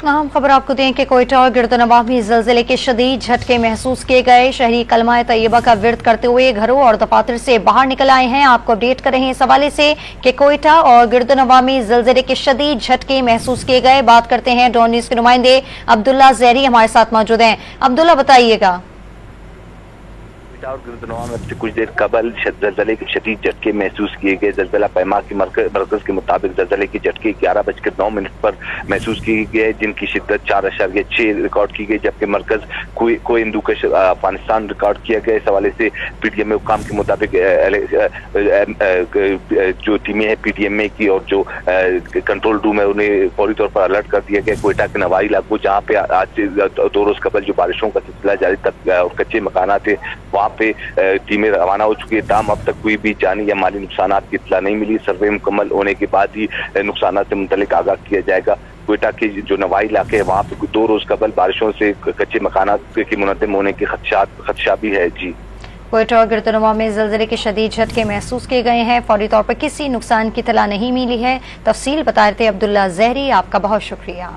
अहम खबर आपको दें कि कोयटा और गिरदनवा में ज़िलज़िले के शदीद झटके महसूस किए गए। शहरी कलमा तैयबा का विर्द करते हुए घरों और दफातर से बाहर निकल आए हैं। आपको अपडेट कर रहे हैं इस हवाले से कि कोयटा और गिरदनवा में ज़िलज़िले के शदीद झटके महसूस किए गए। बात करते हैं डॉन न्यूज़ के नुमाइंदे अब्दुल्ला ज़हरी हमारे साथ मौजूद हैं। अब्दुल्ला, बताइएगा। और गिरदनवा में से कुछ देर कबल ज़लज़ले के शदीद झटके महसूस किए गए। ज़लज़ला पैमा के मरकज़ के मुताबिक ज़लज़ले के झटके 11:09 पर महसूस किए गए, जिनकी शिद्दत 4.6 रिकॉर्ड की गई, जबकि मरकज़ कोई इंदुकश अफगानिस्तान रिकॉर्ड किया गया। इस हवाले से PDMA हुकाम के मुताबिक जो टीमें हैं PDMA की और जो कंट्रोल रूम है उन्हें फौरी तौर पर अलर्ट कर दिया गया। कोयटा के नवाई इलाकों जहाँ पे आज से 2 रोज कबल जो बारिशों का सिलसिला जारी तक और कच्चे मकाना थे वहाँ पे टीमें रवाना हो चुकी है। ताम अब तक कोई भी जानी या माली नुकसान की इत्तला नहीं मिली। सर्वे मुकम्मल होने के बाद ही नुकसान से मुतल्लिक आगाह किया जाएगा। कोयटा के जो नवाई इलाके है वहाँ पे 2 रोज कबल बारिशों से कच्चे मकाना के मुनद्दम होने के खदशा भी है। जी, कोयटा और गिरदनवा में ज़लज़ले के शदीद झटके महसूस किए गए हैं। फौरी तौर पर किसी नुकसान की इत्तला नहीं मिली है। तफसील बता रहे थे अब्दुल्ला ज़हरी, आपका बहुत शुक्रिया।